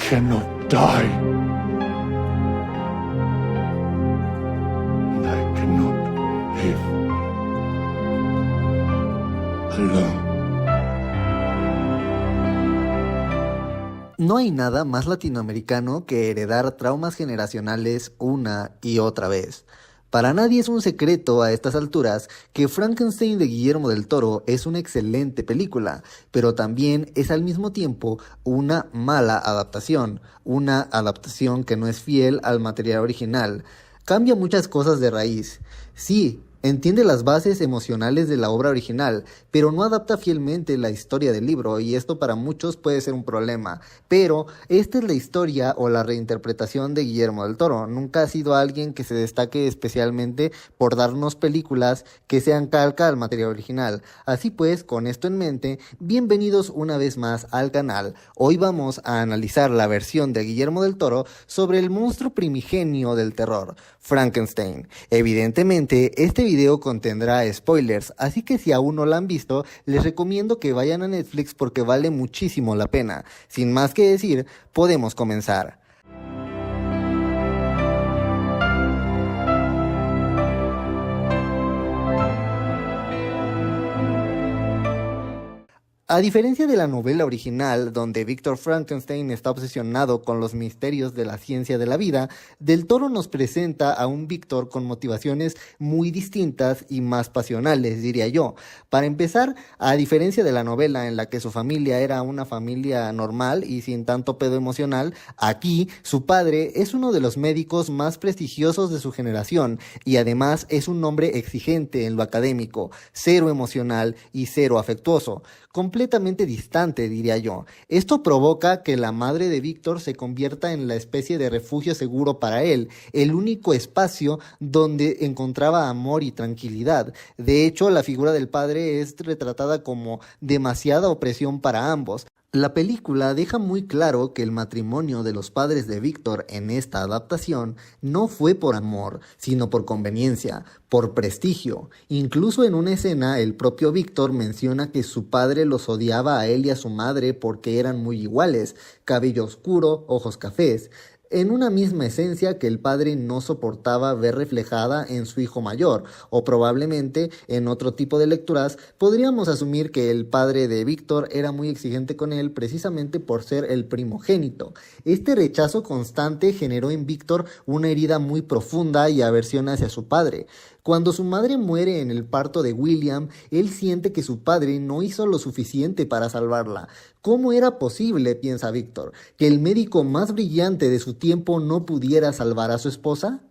cannot die. And I cannot live alone. No hay nada más latinoamericano que heredar traumas generacionales una y otra vez. Para nadie es un secreto a estas alturas que Frankenstein de Guillermo del Toro es una excelente película, pero también es al mismo tiempo una mala adaptación, una adaptación que no es fiel al material original. Cambia muchas cosas de raíz. Sí, entiende las bases emocionales de la obra original, pero no adapta fielmente la historia del libro, y esto para muchos puede ser un problema. Pero esta es la historia o la reinterpretación de Guillermo del Toro. Nunca ha sido alguien que se destaque especialmente por darnos películas que sean calca al material original. Así pues, con esto en mente, bienvenidos una vez más al canal. Hoy vamos a analizar la versión de Guillermo del Toro sobre el monstruo primigenio del terror, Frankenstein. Evidentemente, este video contendrá spoilers, así que si aún no la han visto, les recomiendo que vayan a Netflix porque vale muchísimo la pena. Sin más que decir, podemos comenzar. A diferencia de la novela original, donde Víctor Frankenstein está obsesionado con los misterios de la ciencia de la vida, Del Toro nos presenta a un Víctor con motivaciones muy distintas y más pasionales, diría yo. Para empezar, a diferencia de la novela en la que su familia era una familia normal y sin tanto pedo emocional, aquí su padre es uno de los médicos más prestigiosos de su generación y además es un hombre exigente en lo académico, cero emocional y cero afectuoso. Completamente distante, diría yo. Esto provoca que la madre de Víctor se convierta en la especie de refugio seguro para él, el único espacio donde encontraba amor y tranquilidad. De hecho, la figura del padre es retratada como demasiada opresión para ambos. La película deja muy claro que el matrimonio de los padres de Víctor en esta adaptación no fue por amor, sino por conveniencia, por prestigio. Incluso en una escena el propio Víctor menciona que su padre los odiaba a él y a su madre porque eran muy iguales, cabello oscuro, ojos cafés. En una misma esencia que el padre no soportaba ver reflejada en su hijo mayor, o probablemente en otro tipo de lecturas podríamos asumir que el padre de Víctor era muy exigente con él precisamente por ser el primogénito. Este rechazo constante generó en Víctor una herida muy profunda y aversión hacia su padre. Cuando su madre muere en el parto de William, él siente que su padre no hizo lo suficiente para salvarla. ¿Cómo era posible, piensa Víctor, que el médico más brillante de su tiempo no pudiera salvar a su esposa?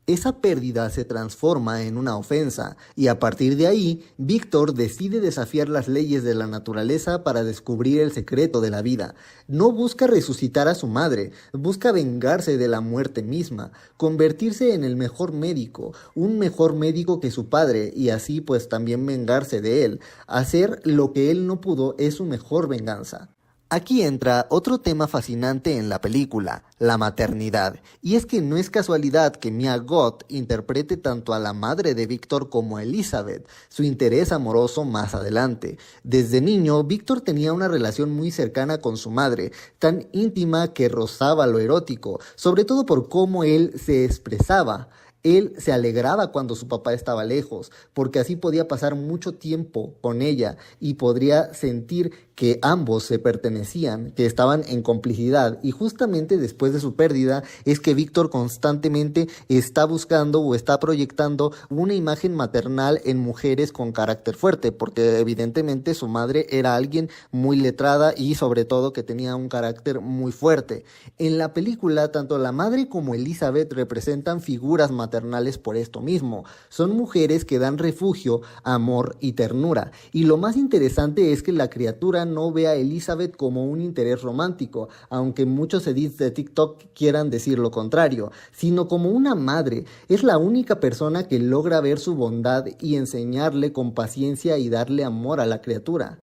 Esa pérdida se transforma en una ofensa, y a partir de ahí, Víctor decide desafiar las leyes de la naturaleza para descubrir el secreto de la vida. No busca resucitar a su madre, busca vengarse de la muerte misma, convertirse en el mejor médico, un mejor médico que su padre, y así pues también vengarse de él. Hacer lo que él no pudo es su mejor venganza. Aquí entra otro tema fascinante en la película, la maternidad, y es que no es casualidad que Mia Goth interprete tanto a la madre de Víctor como a Elizabeth, su interés amoroso más adelante. Desde niño, Víctor tenía una relación muy cercana con su madre, tan íntima que rozaba lo erótico, sobre todo por cómo él se expresaba. Él se alegraba cuando su papá estaba lejos, porque así podía pasar mucho tiempo con ella y podría sentir que ambos se pertenecían, que estaban en complicidad. Y justamente después de su pérdida es que Víctor constantemente está buscando o está proyectando una imagen maternal en mujeres con carácter fuerte, porque evidentemente su madre era alguien muy letrada y sobre todo que tenía un carácter muy fuerte. En la película, tanto la madre como Elizabeth representan figuras maternales por esto mismo. Son mujeres que dan refugio, amor y ternura. Y lo más interesante es que la criatura no ve a Elizabeth como un interés romántico, aunque muchos edits de TikTok quieran decir lo contrario, sino como una madre. Es la única persona que logra ver su bondad y enseñarle con paciencia y darle amor a la criatura.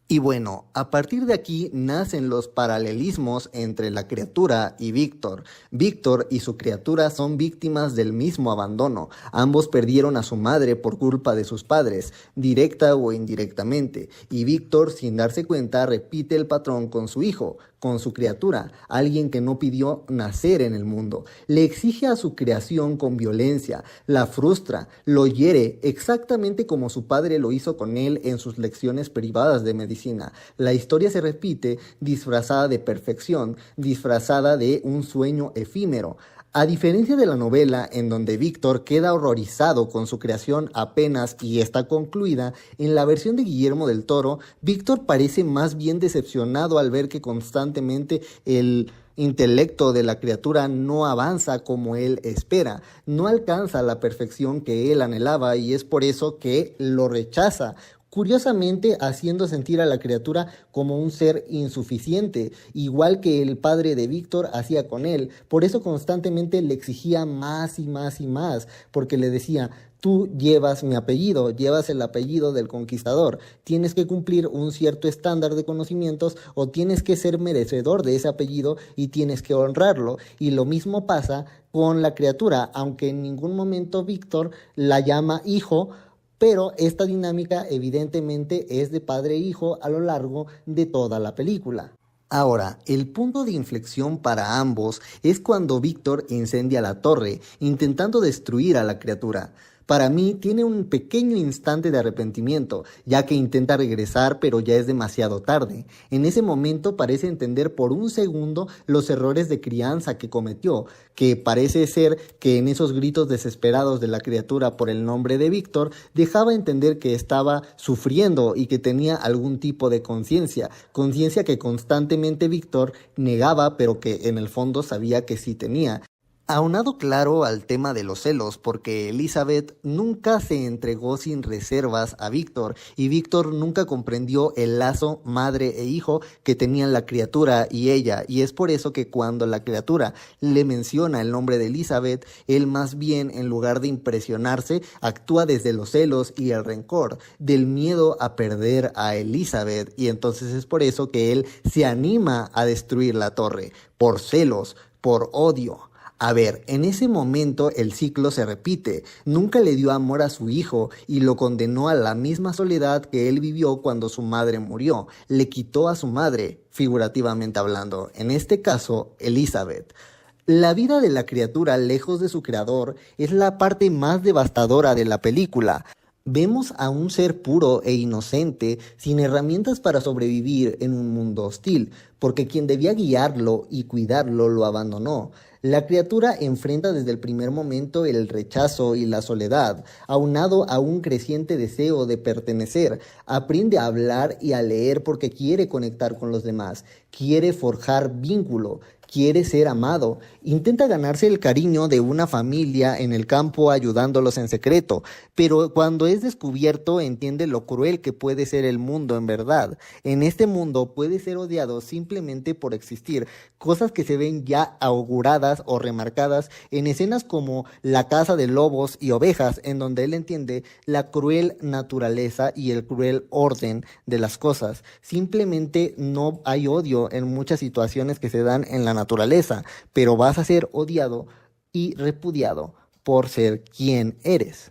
Y bueno, a partir de aquí nacen los paralelismos entre la criatura y Víctor. Víctor y su criatura son víctimas del mismo abandono. Ambos perdieron a su madre por culpa de sus padres, directa o indirectamente. Y Víctor, sin darse cuenta, repite el patrón con su hijo. con su criatura, alguien que no pidió nacer en el mundo. Le exige a su creación con violencia, la frustra, lo hiere, exactamente como su padre lo hizo con él en sus lecciones privadas de medicina. La historia se repite disfrazada de perfección, disfrazada de un sueño efímero. A diferencia de la novela, en donde Víctor queda horrorizado con su creación apenas y está concluida, en la versión de Guillermo del Toro, Víctor parece más bien decepcionado al ver que constantemente el intelecto de la criatura no avanza como él espera, no alcanza la perfección que él anhelaba y es por eso que lo rechaza, curiosamente haciendo sentir a la criatura como un ser insuficiente, igual que el padre de Víctor hacía con él. Por eso constantemente le exigía más y más y más, porque le decía: tú llevas mi apellido, llevas el apellido del conquistador, tienes que cumplir un cierto estándar de conocimientos o tienes que ser merecedor de ese apellido y tienes que honrarlo. Y lo mismo pasa con la criatura, aunque en ningún momento Víctor la llama hijo, pero esta dinámica evidentemente es de padre e hijo a lo largo de toda la película. Ahora, el punto de inflexión para ambos es cuando Víctor incendia la torre, intentando destruir a la criatura. Para mí tiene un pequeño instante de arrepentimiento, ya que intenta regresar pero ya es demasiado tarde. En ese momento parece entender por un segundo los errores de crianza que cometió, que parece ser que en esos gritos desesperados de la criatura por el nombre de Víctor dejaba entender que estaba sufriendo y que tenía algún tipo de conciencia que constantemente Víctor negaba pero que en el fondo sabía que sí tenía. Aunado claro al tema de los celos, porque Elizabeth nunca se entregó sin reservas a Víctor y Víctor nunca comprendió el lazo madre e hijo que tenían la criatura y ella, y es por eso que cuando la criatura le menciona el nombre de Elizabeth, él más bien en lugar de impresionarse actúa desde los celos y el rencor, del miedo a perder a Elizabeth, y entonces es por eso que él se anima a destruir la torre, por celos, por odio. A ver, en ese momento el ciclo se repite. Nunca le dio amor a su hijo y lo condenó a la misma soledad que él vivió cuando su madre murió. Le quitó a su madre, figurativamente hablando, en este caso, Elizabeth. La vida de la criatura lejos de su creador es la parte más devastadora de la película. Vemos a un ser puro e inocente, sin herramientas para sobrevivir en un mundo hostil, porque quien debía guiarlo y cuidarlo lo abandonó. La criatura enfrenta desde el primer momento el rechazo y la soledad, aunado a un creciente deseo de pertenecer. Aprende a hablar y a leer porque quiere conectar con los demás, quiere forjar vínculo, quiere ser amado, intenta ganarse el cariño de una familia en el campo ayudándolos en secreto, pero cuando es descubierto entiende lo cruel que puede ser el mundo en verdad. En este mundo puede ser odiado simplemente por existir, cosas que se ven ya auguradas o remarcadas en escenas como La caza de lobos y ovejas, en donde él entiende la cruel naturaleza y el cruel orden de las cosas. Simplemente no hay odio en muchas situaciones que se dan en la naturaleza, pero vas a ser odiado y repudiado por ser quien eres.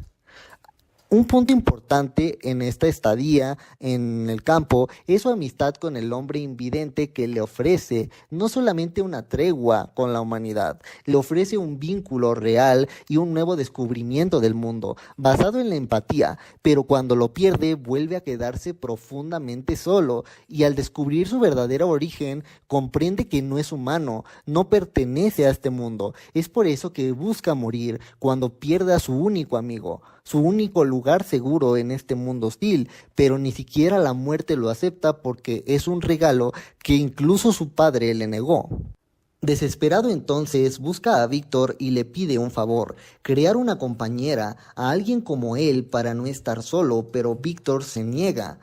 Un punto importante en esta estadía en el campo es su amistad con el hombre invidente que le ofrece no solamente una tregua con la humanidad, le ofrece un vínculo real y un nuevo descubrimiento del mundo, basado en la empatía, pero cuando lo pierde vuelve a quedarse profundamente solo y al descubrir su verdadero origen comprende que no es humano, no pertenece a este mundo. Es por eso que busca morir cuando pierde a su único amigo, su único lugar seguro en este mundo hostil, pero ni siquiera la muerte lo acepta porque es un regalo que incluso su padre le negó. Desesperado entonces busca a Víctor y le pide un favor, crear una compañera, a alguien como él para no estar solo, pero Víctor se niega.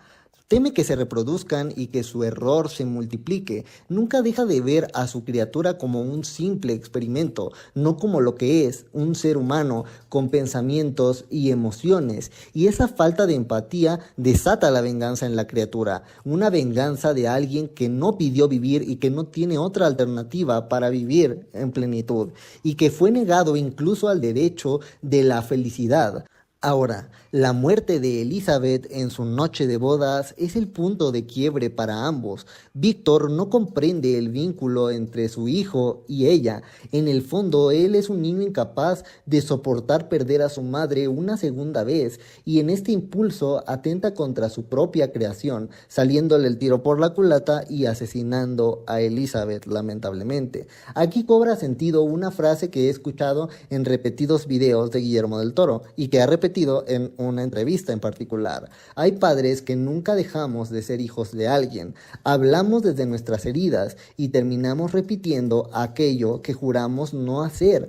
Teme que se reproduzcan y que su error se multiplique. Nunca deja de ver a su criatura como un simple experimento, no como lo que es, un ser humano con pensamientos y emociones. Y esa falta de empatía desata la venganza en la criatura, una venganza de alguien que no pidió vivir y que no tiene otra alternativa para vivir en plenitud, y que fue negado incluso al derecho de la felicidad. Ahora, la muerte de Elizabeth en su noche de bodas es el punto de quiebre para ambos. Víctor no comprende el vínculo entre su hijo y ella. En el fondo, él es un niño incapaz de soportar perder a su madre una segunda vez, y en este impulso atenta contra su propia creación, saliéndole el tiro por la culata y asesinando a Elizabeth, lamentablemente. Aquí cobra sentido una frase que he escuchado en repetidos videos de Guillermo del Toro y que ha repetido en una entrevista en particular. Hay padres que nunca dejamos de ser hijos de alguien. Hablamos desde nuestras heridas y terminamos repitiendo aquello que juramos no hacer.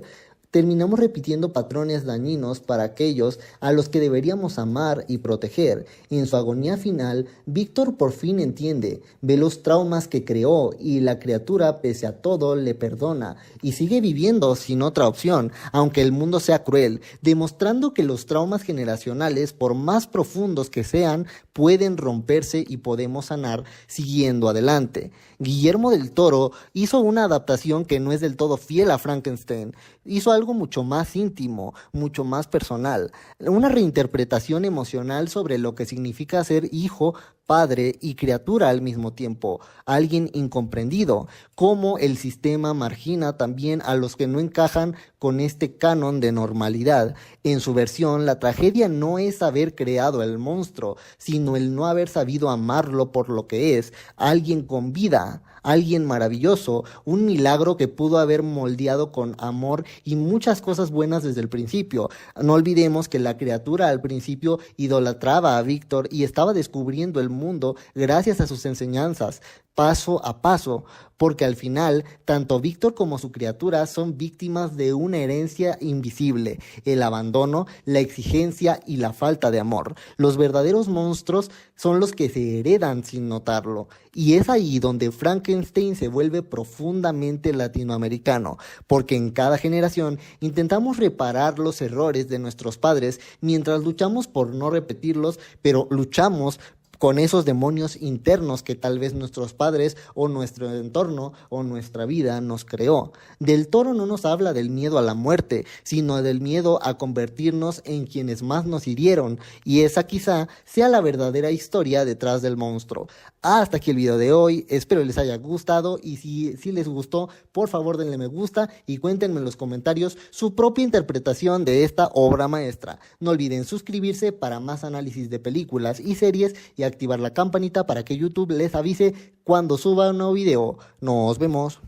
Terminamos repitiendo patrones dañinos para aquellos a los que deberíamos amar y proteger. En su agonía final, Víctor por fin entiende, ve los traumas que creó y la criatura, pese a todo, le perdona y sigue viviendo sin otra opción, aunque el mundo sea cruel, demostrando que los traumas generacionales, por más profundos que sean, pueden romperse y podemos sanar siguiendo adelante. Guillermo del Toro hizo una adaptación que no es del todo fiel a Frankenstein. Hizo algo mucho más íntimo, mucho más personal, una reinterpretación emocional sobre lo que significa ser hijo, padre y criatura al mismo tiempo, alguien incomprendido, cómo el sistema margina también a los que no encajan con este canon de normalidad. En su versión, la tragedia no es haber creado el monstruo, sino el no haber sabido amarlo por lo que es, alguien con vida, alguien maravilloso, un milagro que pudo haber moldeado con amor y muchas cosas buenas desde el principio. No olvidemos que la criatura al principio idolatraba a Víctor y estaba descubriendo el mundo gracias a sus enseñanzas, paso a paso, porque al final, tanto Víctor como su criatura son víctimas de una herencia invisible, el abandono, la exigencia y la falta de amor. Los verdaderos monstruos son los que se heredan sin notarlo, y es ahí donde Frankenstein se vuelve profundamente latinoamericano, porque en cada generación intentamos reparar los errores de nuestros padres mientras luchamos por no repetirlos, pero luchamos con esos demonios internos que tal vez nuestros padres o nuestro entorno o nuestra vida nos creó. Del Toro no nos habla del miedo a la muerte, sino del miedo a convertirnos en quienes más nos hirieron, y esa quizá sea la verdadera historia detrás del monstruo. Hasta aquí el video de hoy, espero les haya gustado, y si les gustó, por favor denle me gusta y cuéntenme en los comentarios su propia interpretación de esta obra maestra. No olviden suscribirse para más análisis de películas y series y activar la campanita para que YouTube les avise cuando suba un nuevo video. Nos vemos.